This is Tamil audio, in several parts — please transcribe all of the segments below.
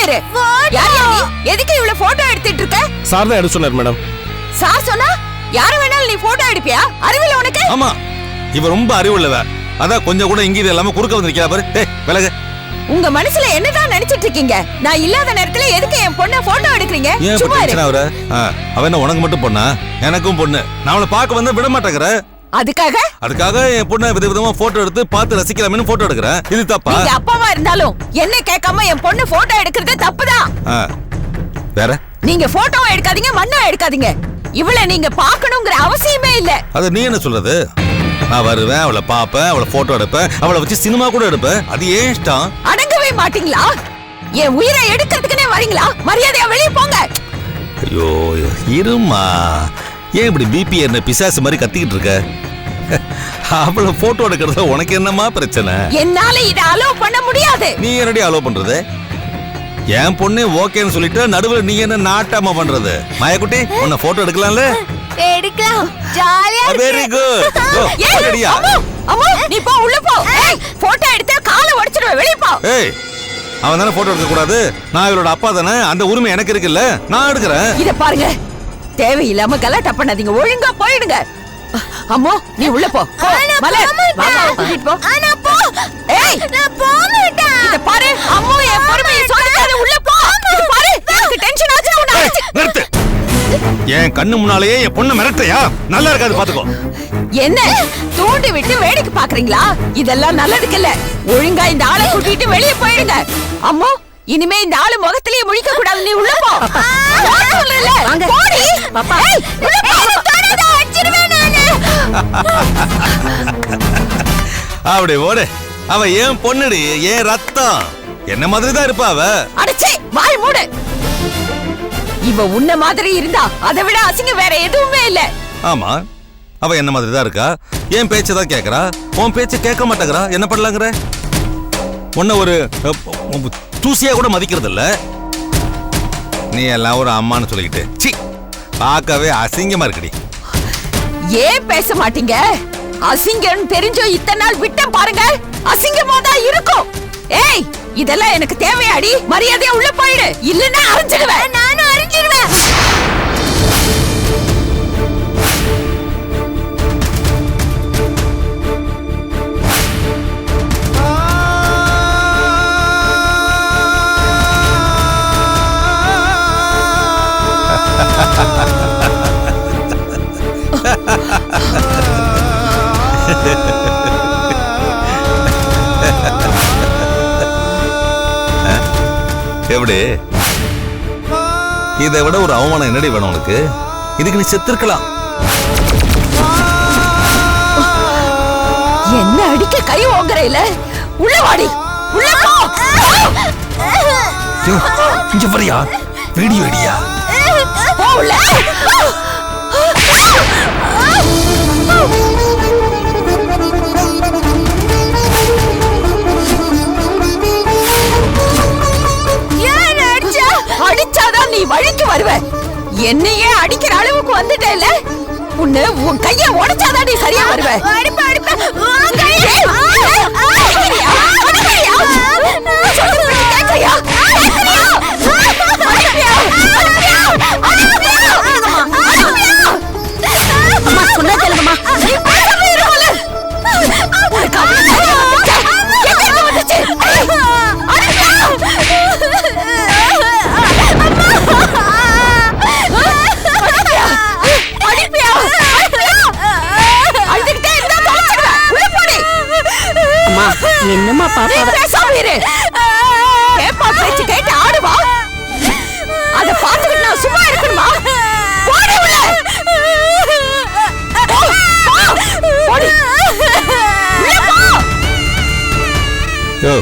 இரு. யார் நீ? எதுக்கு இவ்வளவு போட்டோ எடுத்துட்டு இருக்க? சார் தான் எடுக்க சொன்னார் மேடம். சார் சொன்னா யார வேணாலும் நீ போட்டோ எடுப்பியா? அறிவில்ல உனக்கு? ஆமா, இவ ரொம்ப அறிவுள்ளவ. அதான் கொஞ்சம் கூட இங்க இல்லாம குறுக்க வந்து நிக்கிறா பாரு. டேய் விலகு. உங்க மனசுல என்னதான் நினைச்சிட்டு இருக்கீங்க? நான் இல்லாத நேரத்துல எதுக்கு என் பொண்ண போட்டோ எடுக்கறீங்க? சும்மா இரு. அவ என்ன உனக்கு மட்டும் பொண்ணா? எனக்கும் பொண்ணு. நான் அவளை பார்க்க வந்தா விட மாட்டேங்கற. அதுக்காக என் பொண்ணை விதவிதமா போட்டோ எடுத்து பார்த்து ரசிக்கலாம்னு போட்டோ எடுக்கிறேன். இது தப்பா? நீங்க அப்பாவா இருந்தாலும் என்ன கேட்காம என் பொண்ணு போட்டோ எடுக்கிறது தப்புதான். வேற? நீங்க போட்டோவும் எடுக்காதீங்க, மண்ணும் எடுக்காதீங்க. இவளை நீங்க பார்க்கணுங்கிற அவசியமே இல்ல. அது நீ என்ன சொல்றது? நான் வருவேன், அவளை பாப்பேன், அவளை போட்டோ எடுப்பேன், அவளை வச்சு சினிமா கூட எடுப்பேன். அது ஏன் இஷ்டம்? அடங்கவே மாட்டீங்களா? என் உயிரை எடுக்கிறதுக்குனே வரீங்களா? மரியாதையா வெளிய போங்க. ஐயோ இருமா, ஏன் இப்படி பிபி என்ன பிசாசு மாதிரி கத்திக்கிட்டு இருக்க? அவளை போட்டோ எடுக்கிறத உனக்கு என்னமா பிரச்சனை? என்னால இத அலோவ் பண்ண முடியாது. நீ என்னடி அலோவ் பண்றது? என் பொண்ணு ஓகேன்னு சொல்லிட்டு நடுவுல நீ என்ன நாட்டாம பண்றது? மாயக்குட்டி, உன்னை போட்டோ எடுக்கலாம்ல? எடுக்கலாம். ஜாலியா இருக்கு. Very good. ரெடியா? அம்மா நீ போ, உள்ள போ. ஏய் போட்டோ எடுத்து காலை உடைச்சிடுவே, வெளிய போ. ஏய் அவன் தானே போட்டோ எடுக்க கூடாது? நான் இவளோட அப்பா தானே, அந்த உரிமை எனக்கு இருக்குல்ல, நான் எடுக்கிறேன். இத பாருங்க, தேவையில்லாம கலாட்டா பண்ணாதீங்க, ஒழுங்கா போயிடுங்க. அம்மா நீ உள்ள போ. மலர் வாமா, கூட்டிட்டு போ. انا போ. ஏய் நான் போக மாட்டேன். இத பாரு, அம்மா என் பொறுமையை சோதிக்காத, உள்ள போ. இத பாரு, எனக்கு டென்ஷன் ஆச்சுனா உன்னை அடிச்சு நிறுத்து. என் கண்ணு முன்னாலேயே என் பொண்ணு மிரட்டையா? நல்லா இருக்காது, பாத்துக்கோ. என்ன தூண்டி விட்டு வேடிக்கை பாக்குறீங்களா? இதெல்லாம் நல்லதுக்கு இல்ல. ஒழுங்கா இந்த ஆளை கூட்டிட்டு வெளிய போயிடுங்க. அம்மா இனிமே இந்த ஆளு முகத்திலேயே முழிக்க கூடாது, நீ உள்ள போ. வாங்க போடி பாப்பா. உள்ள போ. தரத அடிச்சிடுவேன் நானு. அப்படி ஓடு. அவ ஏன் பொண்ணுடி, ஏன் ரத்தம். என்ன மாதிரி தான் இருப்பா அவ. அடச்சே வாய் மூடு. இவ உன்ன மாதிரி இருந்தா அதை விட அசிங்க வேற எதுவுமே இல்ல. ஆமா, அவ என்ன மாதிரி தான் இருக்கா. என் பேச்ச தான் கேக்குறா, உன் பேச்ச கேட்க மாட்டேங்கிறா. என்ன பண்ணலாங்கிற? உன்ன ஒரு தூசியா கூட மதிக்கிறது இல்ல. நீ எல்லாம் ஒரு அம்மான்னு சொல்லிக்கிட்டு சி, பார்க்கவே அசிங்கமா இருக்குடி. ஏன் பேச மாட்டீங்க? அசிங்கம் தெரிஞ்சோ இத்தனை நாள் விட்ட பாருங்க, அசிங்கமா தான் இருக்கும். ஏய் இதெல்லாம் எனக்கு தேவையாடி? மரியாதையா உள்ள போயிடு, இல்லன்னா அரைஞ்சிடுவேன். நானும் அரைஞ்சிடுவேன். எப்படி? இதை விட ஒரு அவமானம் என்னடி வேணும் உனக்கு? இதுக்கு நீ செத்துருக்கலாம். என்ன அடிக்க கை ஓங்கறையில? உள்ள வாடி, உள்ள போ. இங்க வரியா? வீடியோ எடியா? போ உள்ள. அடிச்சாதான் நீ வழிக்கு வருவ. என்னையே அடிக்கிற அளவுக்கு வந்துட்டேல, உன்னை உன் கைய உடைச்சாதான் நீ சரியா வருவ. என்னம்மா பாப்பா பேசாமீரு. கேப்பா பேச்சு கேட்டு ஆடுவா. அத பாத்துக்கிட்டு நான் சும்மா இருக்கணுமா? போடி உள்ள. போடி. உள்ள போ. யோ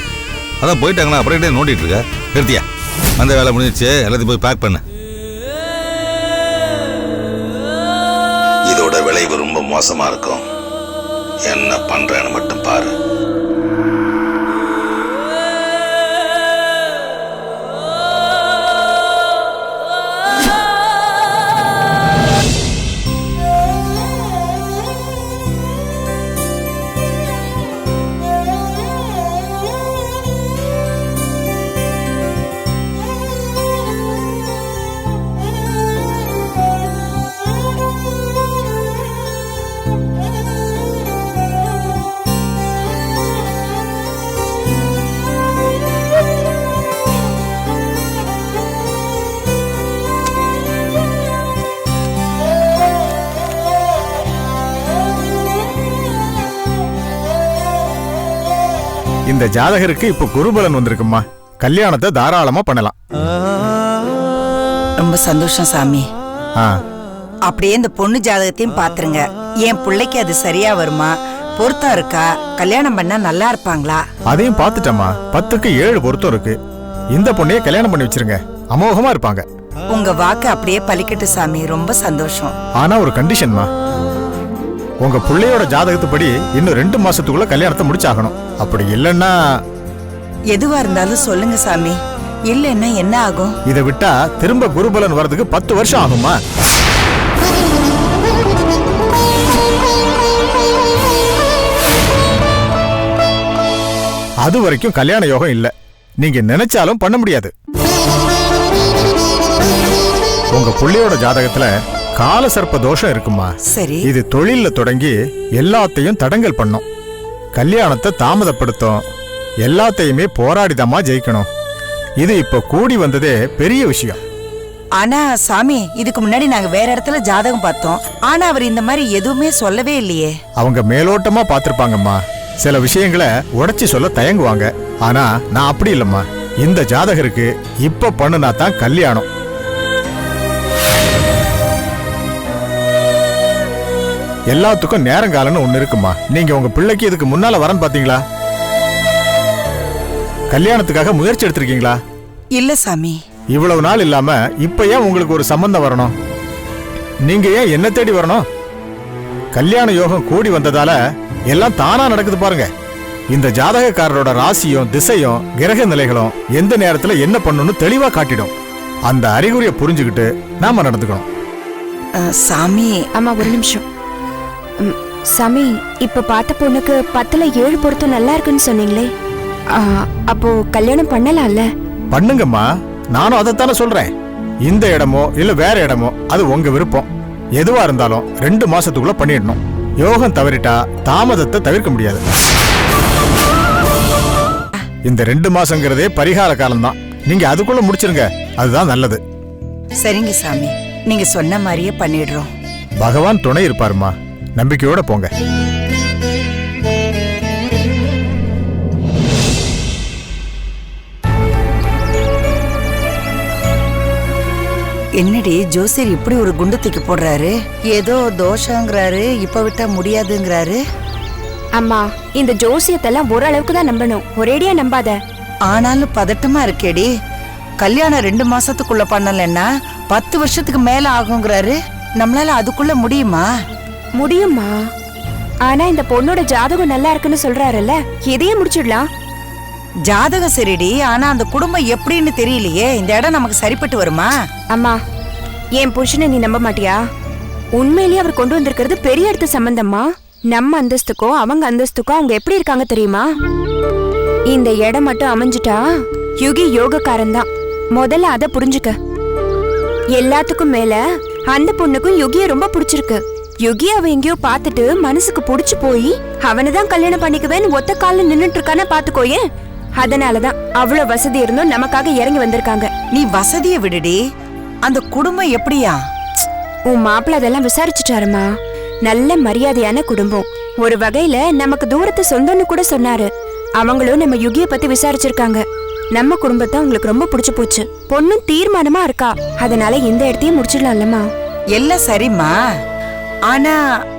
அதான் போயிட்டாங்களா, அப்படியே நோண்டிட்டு இருக்க. நிறுத்தியா? அந்த வேலை முடிஞ்சிச்சு, எல்லாத்தையும் போய் பேக் பண்ணு. இதோட விளைவு ரொம்ப மோசமா இருக்கும். என்ன பண்றேன்னு மட்டும் பாரு. இந்த ஜாதகருக்கு இப்ப குருபலன் வந்திருக்குமா, கல்யாணத்தை தாராளமா பண்ணலாம். ரொம்ப சந்தோஷம் சாமி. ஆ, அப்படியே இந்த பொண்ணு ஜாதகத்தையும் பாத்துருங்க. என் பிள்ளைக்கு அது சரியா வருமா, பொருத்தம் இருக்கா, கல்யாணம் பண்ணா நல்லா இருப்பாங்களா? அதையும் பார்த்துட்டம்மா. 10க்கு 7 பொருத்தம் இருக்கு. இந்த பொண்ணையே கல்யாணம் பண்ணி வச்சிருங்க, அமோகமா இருப்பாங்க. உங்க வாக்கு அப்படியே பலிக்கட்டு சாமி. ரொம்ப சந்தோஷம். ஆனா ஒரு கண்டிஷன்மா, உங்க பிள்ளையோட ஜாதகத்துப்படி இன்னும் 2 மாசத்துக்குள்ள கல்யாணத்தை முடிச்சாகணும். அப்படி இல்லைன்னா எதுவா இருந்தாலும் சொல்லுங்க சாமி. இல்லைன்னா என்ன ஆகும்? இதை விட்டா திரும்ப குருபலன் வர்றதுக்கு 10 வருஷம் ஆகுமா? அது வரைக்கும் கல்யாண யோகம் இல்ல. நீங்க நினைச்சாலும் பண்ண முடியாது. உங்க புள்ளையோட ஜாதகத்துல கால சர்ப்ப தோஷம் இருக்குமா. சரி. இது தொழில்ல தொடங்கி எல்லாத்தையும் தடங்கல் பண்ணும், கல்யாணத்தை தாமதப்படுத்தும், எல்லாத்தையுமே போராடிதாமா ஜெயிக்கணும். இது இப்ப கூடி வந்ததே பெரிய விஷயம். ஆனா சாமி, இதுக்கு முன்னாடி நாங்க வேற இடத்துல ஜாதகம் பார்த்தோம். ஆனா அவர் இந்த மாதிரி எதுவுமே சொல்லவே இல்லையே. அவங்க மேலோட்டமா பாத்திருப்பாங்கம்மா, சில விஷயங்களை உடைச்சி சொல்ல தயங்குவாங்க. ஆனா நான் அப்படி இல்லம்மா. இந்த ஜாதகருக்கு இப்ப பண்ணுனா தான் கல்யாணம். எல்லாத்துக்கும் நேரங்காலன்னு ஒண்ணு இருக்குமா. நீங்க உங்க பிள்ளைக்கு இதுக்கு முன்னால வரன்னு பாத்தீங்களா? கல்யாணத்துக்காக முயற்சி எடுத்திருக்கீங்களா? இல்ல சாமி. இவ்வளவு நாள் இல்லாம இப்ப ஏன் உங்களுக்கு ஒரு சம்பந்தம் வரணும்? நீங்க ஏன் என்ன தேடி வரணும்? கல்யாண யோகம் கூடி வந்ததால எல்லாம் தானா நடக்குது பாருங்க. இந்த ஜாதகக்காரரோட ராசியும் திசையும் கிரக நிலைகளும் எந்த நேரத்துல என்ன பண்ணணும்னு தெளிவா காட்டிடும். அந்த அறிகுறியை புரிஞ்சுக்கிட்டு நாம நடந்துக்கணும். சாமி. அம்மா ஒரு நிமிஷம். சாமி, இப்ப பார்த்த பொண்ணுக்கு 10ல 7 பொருத்தம் நல்லா இருக்குன்னு சொன்னீங்களே, அப்போ கல்யாணம் பண்ணலாம்ல? பண்ணுங்கம்மா, நானும் அதைத்தானே சொல்றேன். இந்த இடமோ இல்ல வேற இடமோ அது உங்க விருப்பம். எதுவா இருந்தாலும் 2 மாசத்துக்குள்ள பண்ணிடணும். யோகம் தவறிட்டா தாமதத்தை தவிர்க்க முடியாது. இந்த 2 மாசங்கிறதே பரிகார காலம்தான். நீங்க அதுக்குள்ள முடிச்சிருங்க, அதுதான் நல்லது. சரிங்க சாமி, நீங்க சொன்ன மாதிரியே பண்ணிடுறோம். பகவான் துணை இருப்பாருமா, நம்பிக்கையோட போங்க. என்னடி ஜோசியர் இப்படி ஒரு குண்டு தூக்கி போடுறாரு? ஏதோ தோஷங்கிறாரு, இப்ப விட்டா முடியாதுங்கிறாரு. அம்மா, இந்த ஜோசியத்தெல்லாம் ஓரளவுக்கு தான் நம்பணும், ஒரேடியா நம்பாத. ஆனாலும் பதட்டமா இருக்கேடி. கல்யாணம் 2 மாசத்துக்குள்ள பண்ணலன்னா 10 வருஷத்துக்கு மேல ஆகுங்கிறாரு. நம்மளால அதுக்குள்ள முடியுமா? முடியுமா? ஆனா இந்த பொண்ணோட ஜாதகம் நல்லா இருக்குன்னு சொல்றாருல்ல, இதையே முடிச்சிடலாம். ஜாதகம் சரிடி, ஆனா அந்த குடும்பம் எப்படின்னு தெரியலையே. இந்த இடம் நமக்கு சரிப்பட்டு வருமா? அம்மா, என் புருஷனை நீ நம்ப மாட்டியா? உண்மையிலேயே அவர் கொண்டு வந்திருக்கிறது பெரிய இடத்து சம்பந்தம்மா. நம்ம அந்தஸ்துக்கோ அவங்க அந்தஸ்துக்கோ அவங்க எப்படி இருக்காங்க தெரியுமா? இந்த இடம் மட்டும் அமைஞ்சிட்டா யுகி யோகக்காரன் தான். முதல்ல அதை புரிஞ்சுக்க. எல்லாத்துக்கும் மேல அந்த பொண்ணுக்கும் யுகிய ரொம்ப பிடிச்சிருக்கு. யுகி அவ எங்கேயோ பாத்துட்டு மனசுக்கு புடிச்சு போய் அவனைதான் கல்யாணம் பண்ணிக்குவேன்னு ஒத்த கால நின்னுட்டு இருக்கான பாத்துக்கோயே. அதனாலதான் அவ்வளவு வசதி இருந்தும் நமக்காக இறங்கி வந்திருக்காங்க. நீ வசதியை விடுடி, அந்த குடும்பம் எப்படியா? உன் மாப்பிள்ள அதெல்லாம் விசாரிச்சுட்டாருமா. நல்ல மரியாதையான குடும்பம், ஒரு வகையில நமக்கு தூரத்து சொந்தம்னு கூட சொன்னாரு. அவங்களும் நம்ம யுகிய பத்தி விசாரிச்சிருக்காங்க. நம்ம குடும்பத்தை உங்களுக்கு ரொம்ப பிடிச்சு போச்சு. பொண்ணும் தீர்மானமா இருக்கா. அதனால இந்த இடத்தையும் முடிச்சிடலாம்லமா. எல்லாம் சரிம்மா. ஆனா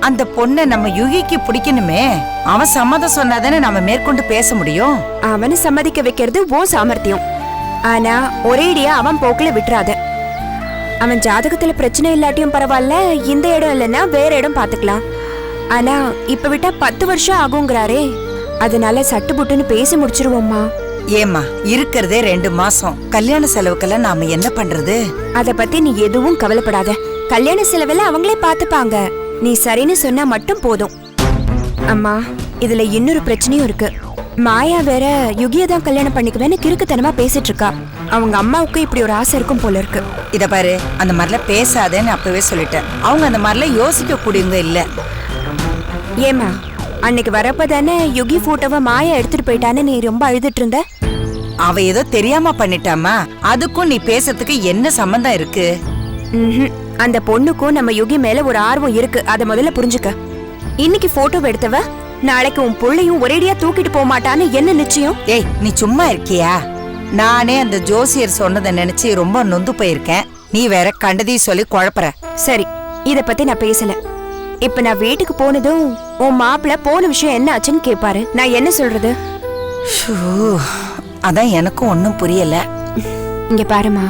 அந்த பொண்ணை நம்ம யுகிக்கு பிடிக்கணுமே. அவன் சம்மதம் சொன்னாதானே நம்ம மேற்கொண்டு பேச முடியும். அவனை சம்மதிக்க வைக்கிறது உன் சாமர்த்தியம். ஆனா ஒரேடியா அவன் போக்குல விட்டுறாத. அவன் ஜாதகத்துல பிரச்சனை இல்லாட்டியும் பரவாயில்ல, இந்த இடம் இல்லைன்னா வேற இடம் பாத்துக்கலாம். ஆனா இப்ப விட்டா 10 வருஷம் ஆகுங்கிறாரே. அதனால சட்டு புட்டுன்னு பேசி முடிச்சிருவோம்மா. ஏமா, இருக்கிறதே 2 மாசம். கல்யாண செலவுக்கெல்லாம் நாம என்ன பண்றது? அத பத்தி நீ எதுவும் கவலைப்படாத. கல்யாண செலவெல்லாம் அவங்களே பாத்துப்பாங்க. நீ சரின்னு சொன்னா மட்டும் போதும். அம்மா, இதுல இன்னொரு பிரச்சனையும் இருக்கு. மாயா வேற யுகிய தான் கல்யாணம் பண்ணிக்குவேன்னு கிறுக்குத்தனமா பேசிட்டு இருக்கா. அவங்க அம்மாவுக்கு இப்படி ஒரு ஆசை இருக்கும் போல இருக்கு. இத பாரு, அந்த மாதிரிலாம் பேசாதேன்னு அப்பவே சொல்லிட்டேன். அவங்க அந்த மாதிரிலாம் யோசிக்க கூடியவங்க இல்ல. ஏமா, அன்னைக்கு வரப்பதானே யுகி போட்டோவை மாயா எடுத்துட்டு போயிட்டான்னு நீ ரொம்ப அழுதுட்டு இருந்த. அவ ஏதோ தெரியாம பண்ணிட்டாமா. அதுக்கும் நீ பேசுறதுக்கு என்ன சம்பந்தம் இருக்கு? அந்த பொண்ணுக்கும் நம்ம யுகி மேல ஒரு ஆர்வம் இருக்கு. அத முதல்ல புரிஞ்சுக்க. இன்னைக்கு போட்டோ எடுத்தவ நாளைக்கு உன் புள்ளையும் ஒரேடியா தூக்கிட்டு போக மாட்டான்னு என்ன நிச்சயம்? ஏய் நீ சும்மா இருக்கியா? நானே அந்த ஜோசியர் சொன்னதை நினைச்சு ரொம்ப நொந்து போயிருக்கேன். நீ வேற கண்டதையும் சொல்லி குழப்பற. சரி, இத பத்தி நான் பேசல. இப்ப நான் வீட்டுக்கு போனதும் உன் மாப்பிள்ள போன விஷயம் என்ன ஆச்சுன்னு கேட்பாரு. நான் என்ன சொல்றது? ஷூ, அதான் எனக்கும் ஒன்னும் புரியல. இங்க பாருமா,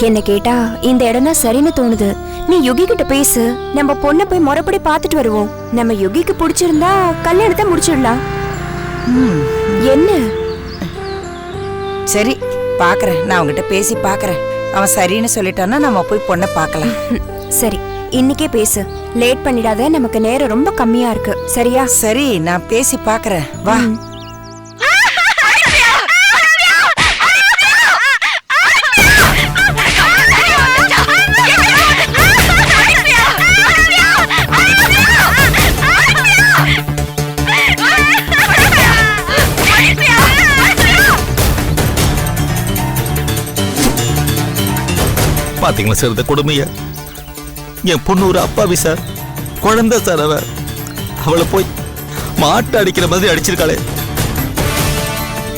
என்ன கேட்டா இந்த இடம் தான் சரின்னு தோணுது. நீ யுகி கிட்ட பேசு, நம்ம பொண்ணை போய் முறைப்படி பாத்துட்டு வருவோம். நம்ம யுகிக்கு பிடிச்சிருந்தா கல்யாணத்தை முடிச்சிடலாம். என்ன? சரி பாக்குறேன், நான் அவன்கிட்ட பேசி பாக்குறேன். அவன் சரின்னு சொல்லிட்டான்னா நம்ம போய் பொண்ணை பார்க்கலாம். சரி, இன்னைக்கே பேசு. லேட் பண்ணிடாத, நமக்கு நேரம் ரொம்ப கம்மியா இருக்கு. சரியா? சரி, நான் பேசி பாக்குறேன். வா. பாத்தீங்களா சார் இந்த கொடுமைய? என் பொண்ணு ஒரு அப்பாவி சார், குழந்தை சார். அவளை போய் மாட்டு அடிக்கிற மாதிரி அடிச்சிருக்காளே.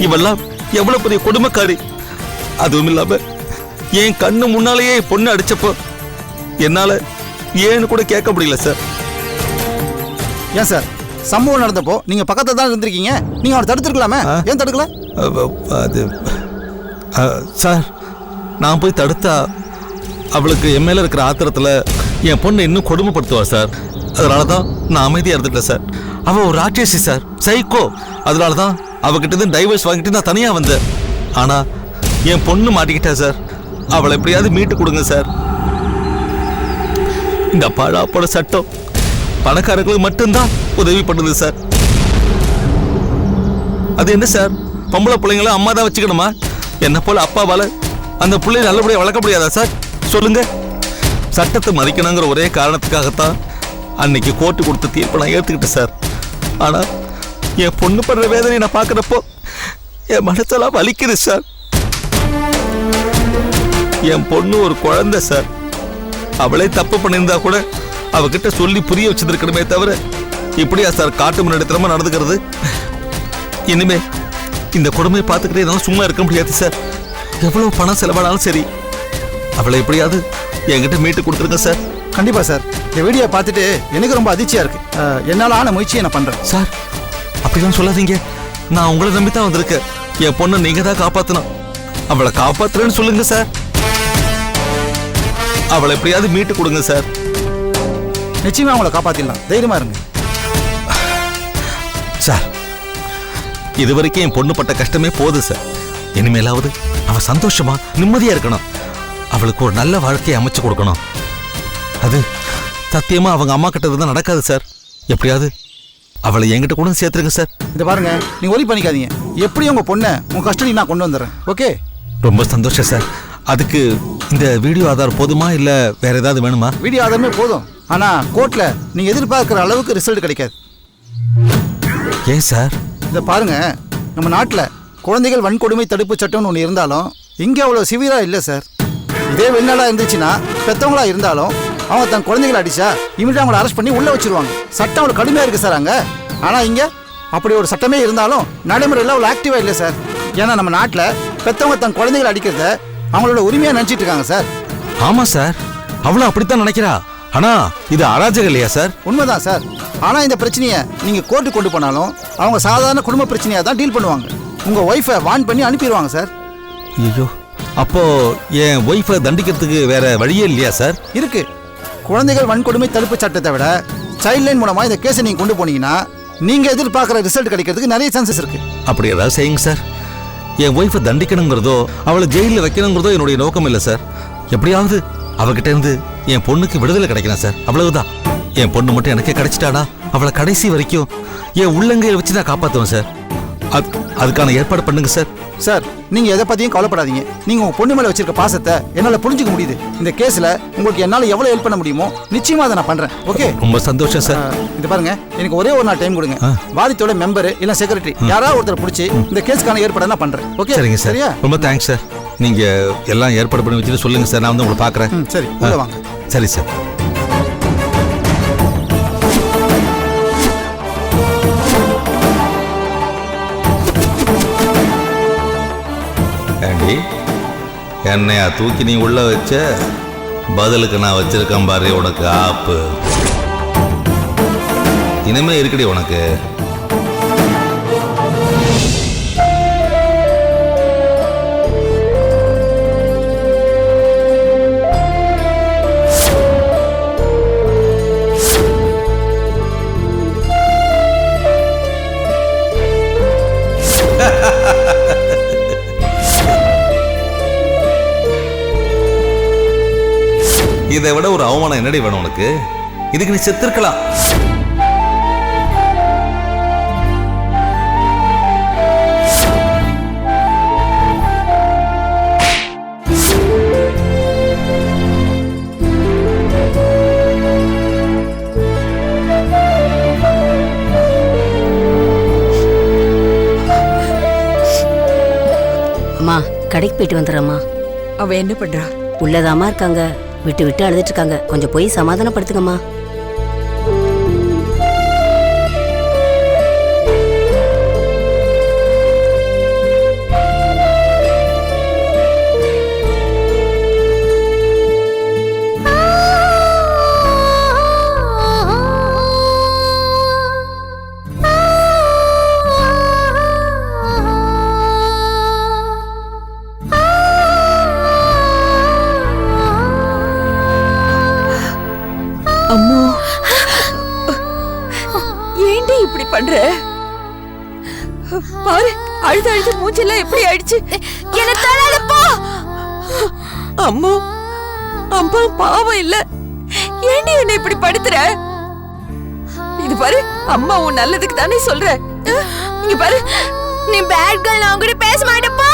இவெல்லாம் எவ்வளவு பெரிய கொடுமைக்காரி. அதுவும் இல்லாம என் கண்ணு முன்னாலேயே பொண்ணு அடிச்சப்போ என்னால ஏன்னு கூட கேட்க முடியல சார். ஏன் சார், சம்பவம் நடந்தப்போ நீங்க பக்கத்துல தான் இருந்திருக்கீங்க. நீங்க அவரை தடுத்துருக்கலாமே, ஏன் தடுக்கல? அது சார், நான் போய் தடுத்தா அவளுக்கு என் மேல இருக்கிற ஆத்திரத்துல என் பொண்ணை இன்னும் கொடுமைப்படுத்துவா சார். அதனாலதான் நான் அமைதியா இருந்துட்டேன் சார். அவ ஒரு ராட்சசி சார், சைக்கோ. அதனாலதான் அவகிட்ட இருந்து டைவர்ஸ் வாங்கிட்டு நான் தனியா வந்தேன். ஆனா என் பொண்ணு மாட்டிக்கிட்டா சார். அவளை எப்படியாவது மீட்டு கொடுங்க சார். இந்த பழாப்போட சட்டம் பணக்காரர்களுக்கு மட்டும்தான் உதவி பண்ணுது சார். அது என்ன சார், பொம்பளை பிள்ளைங்களும் அம்மா தான் வச்சுக்கணுமா? என்ன போல அப்பாவால அந்த பிள்ளைய நல்லபடியா வளர்க்க முடியாதா சார்? சொல்லுங்க. சட்டத்தை மதிக்கணுங்கிற ஒரே காரணத்துக்காகத்தான் அன்னைக்கு கோர்ட்டு கொடுத்த தீர்ப்பை நான் ஏற்றுக்கிட்டேன் சார். ஆனா என் பொண்ணு படுற வேதனையை நான் பார்க்குறப்போ என் மனசெல்லாம் வலிக்குது சார். என் பொண்ணு ஒரு குழந்தை சார். அவளே தப்பு பண்ணியிருந்தா கூட அவகிட்ட சொல்லி புரிய வச்சிருக்கணுமே தவிர இப்படியா சார் காட்டு முன்னெடுத்தமா நடந்துக்கிறது? இனிமே இந்த கொடுமையை பார்த்துக்கிட்டே என்னால சும்மா இருக்க முடியாது சார். எவ்வளவு பணம் செலவானாலும் சரி, அவளை எப்படியாவது என்கிட்ட மீட்டு கொடுத்துருங்க சார். கண்டிப்பா சார். இந்த வீடியோ பார்த்துட்டு எனக்கு ரொம்ப அதிர்ச்சியா இருக்கு. என்னால ஆன முயற்சியை நான் பண்றேன் சார். அப்படிலாம் சொல்லாதீங்க. நான் உங்களை நம்பி தான் வந்திருக்கேன். என் பொண்ணை நீங்க தான் காப்பாத்தணும். அவளை காப்பாத்துறேன்னு சொல்லுங்க சார். அவளை எப்படியாவது மீட்டு கொடுங்க சார். நிச்சயமா அவங்கள காப்பாத்திடலாம், தைரியமா இருங்க சார். இதுவரைக்கும் என் பொண்ணு பட்ட கஷ்டமே போதும் சார். இனிமேலாவது அவ சந்தோஷமா நிம்மதியா இருக்கணும். அவளுக்கு ஒரு நல்ல வாழ்க்கையை அமைச்சு கொடுக்கணும். அது சத்தியமா அவங்க அம்மா கிட்ட இருந்தா நடக்காது சார். எப்படியாவது அவளை என்கிட்ட கூட சேர்த்துருங்க சார். இதை பாருங்க, நீங்க ஒரி பண்ணிக்காதீங்க. எப்படி உங்க பொண்ணை உங்க கஸ்டடி நான் கொண்டு வந்துடுறேன். ஓகே? ரொம்ப சந்தோஷம் சார். அதுக்கு இந்த வீடியோ ஆதார் போதுமா இல்ல வேற ஏதாவது வேணுமா? வீடியோ ஆதாரமே போதும். ஆனா கோர்ட்ல நீங்க எதிர்பார்க்கிற அளவுக்கு ரிசல்ட் கிடைக்காது. ஏன் சார்? இதை பாருங்க, நம்ம நாட்டில் குழந்தைகள் வன்கொடுமை தடுப்பு சட்டம்னு ஒன்று இருந்தாலும் இங்கே அவ்வளோ சிவியராக இல்லை சார். இதே வெளிநாடாக இருந்துச்சுன்னா பெற்றவங்களா இருந்தாலும் அவங்க தன் குழந்தைகளை அடிச்சா இமீடியட்டாக அவங்கள அரெஸ்ட் பண்ணி உள்ளே வச்சிருவாங்க. சட்டம் அவ்வளோ கடுமையாக இருக்குது சார் அங்கே. ஆனால் இங்கே அப்படி ஒரு சட்டமே இருந்தாலும் நடைமுறையில் அவ்வளோ ஆக்டிவாக இல்லை சார். ஏன்னா நம்ம நாட்டில் பெற்றவங்க தன் குழந்தைகளை அடிக்கிறத அவங்களோட உரிமையாக நினச்சிட்டு இருக்காங்க சார். ஆமா சார், அவளும் அப்படித்தான் நினைக்கிறா. ஆனா இது அராஜகம் இல்லையா சார்? உண்மைதான் சார். ஆனால் இந்த பிரச்சனையை நீங்கள் கோர்ட்டு கொண்டு போனாலும் அவங்க சாதாரண குடும்ப பிரச்சனையாக தான் டீல் பண்ணுவாங்க. உங்கள் ஒய்ஃபை வான் பண்ணி அனுப்பிடுவாங்க சார். ஐயோ, அப்போ என் ஒய்ஃபை தண்டிக்கிறதுக்கு வேற வழியே இல்லையா சார்? இருக்கு. குழந்தைகள் வன்கொடுமை தடுப்பு சட்டத்தை விட சைல்ட் லைன் மூலமா இந்த கேஸை நீங்க கொண்டு போனீங்கன்னா நீங்க எதிர்பார்க்குற ரிசல்ட் கிடைக்கிறதுக்கு நிறைய சான்சஸ் இருக்கு. அப்படி ஏதாவது செய்யுங்க சார். என் ஒய்ஃபை தண்டிக்கணுங்கிறதோ அவளை ஜெயிலில் வைக்கணுங்கிறதோ என்னுடைய நோக்கம் இல்லை சார். எப்படியாவது அவகிட்ட இருந்து என் பொண்ணுக்கு விடுதலை கிடைக்கணும் சார். அவ்வளவுதான். என் பொண்ணு மட்டும் எனக்கே கிடைச்சிட்டானா அவளை கடைசி வரைக்கும் என் உள்ளங்கையில் வச்சு நான் காப்பாற்றுவேன் சார். அதுக்கான ஏற்பாடு பண்ணுங்க சார். சார், நீங்க எதை பத்தியும் கவலைப்படாதீங்க. நீங்க உங்க பொண்ணு மேல வச்சிருக்க பாசத்தை என்னால புரிஞ்சுக்க முடியுது. இந்த கேஸ்ல உங்களுக்கு என்னால எவ்வளவு ஹெல்ப் பண்ண முடியுமோ நிச்சயமா அதை நான் பண்றேன். ஓகே? ரொம்ப சந்தோஷம் சார். இது பாருங்க, எனக்கு ஒரே ஒரு நாள் டைம் கொடுங்க. வாதித்தோட மெம்பர் இல்ல செக்ரட்டரி யாராவது ஒருத்தர் பிடிச்சி இந்த கேஸ்க்கான ஏற்பாடு நான் பண்றேன். ஓகே? சரிங்க சார். சரியா? ரொம்ப தேங்க்ஸ் சார். நீங்க எல்லாம் ஏற்பாடு பண்ணி வச்சுட்டு சொல்லுங்க சார். நான் வந்து உங்களை பார்க்குறேன். சரி, உள்ள வாங்க. சரி சார். என்னையா தூக்கி நீ உள்ள வச்ச, பதிலுக்கு நான் வச்சிருக்கேன் பாரு உனக்கு ஆப்பு. இனிமே இருக்குடி உனக்கு. இதை விட ஒரு அவமானம் என்னடி வேணும் உனக்கு? இதுக்கு நீ செத்துருக்கலாம். அம்மா கடைக்கு போயிட்டு வந்துடுறம்மா. அவ என்ன பண்றா? உள்ளதாமா இருக்காங்க, விட்டு விட்டு அழுதுட்டு இருக்காங்க. கொஞ்சம் போய் சமாதானப்படுத்துங்கம்மா. அம்மோ, ஏண்டி இப்படி பண்ற? பாரு, அழுது அழுது மூஞ்செல்லாம் எப்படி ஆயிடுச்சு. என்ன தள்ளாதப்பா. அம்மோ, அம்மா பாவம் இல்ல. ஏண்டி என்ன இப்படி படுத்துற? இது பாரு, அம்மா உன் நல்லதுக்கு தானே சொல்ற. இங்க பாரு, நீ பேட் கேர்ள். நான் கூட பேச மாட்டேப்பா.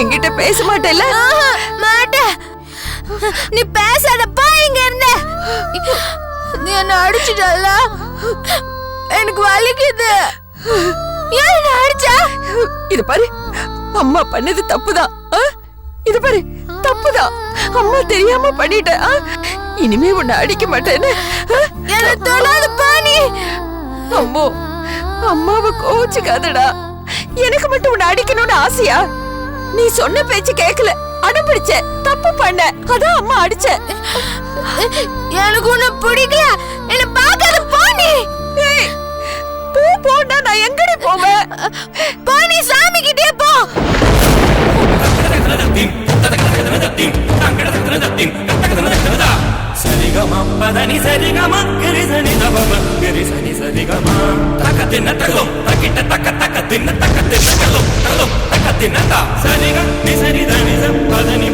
என்கிட்ட பேச மாட்டேல்ல? மாட்டேன். நீ பேசாதப்பா. இங்க இருந்த நீ என்ன அடிச்சிட்டல. எனக்கு வலிக்குது. ஏன் என்ன அடிச்ச? இது பாரு, அம்மா பண்ணது தப்புதான். இது பாரு, தப்புதான். அம்மா தெரியாம பண்ணிட்ட. இனிமே உன்னை அடிக்க மாட்டேன்னு. என்ன தொடாதப்பா நீ. அம்மோ, அம்மாவை கோச்சுக்காதடா. எனக்கு மட்டும் உன்னை அடிக்கணும்னு ஆசையா? நீ சொன்ன பேச்சு கேட்கல, அடம்பிடிச்ச, தப்பு பண்ண, அதான் அம்மா அடிச்ச. எனக்கு உன்னை பிடிக்கல. என்ன பார்க்காத போ நீ. போ போனா நான் எங்கடி போவேன்? போ நீ, சாமி கிட்டே போ. சரிகமா பதனி சரிகமா கிரிசனி தபம கிரிசனி சரிகமா தக்கத்தின தகம் தக்கிட்ட தக்க தக்கத்தின தக்கத்தின தகம் தகம் தக்கத்தின தா சரிக நிசரி தனிச பதனி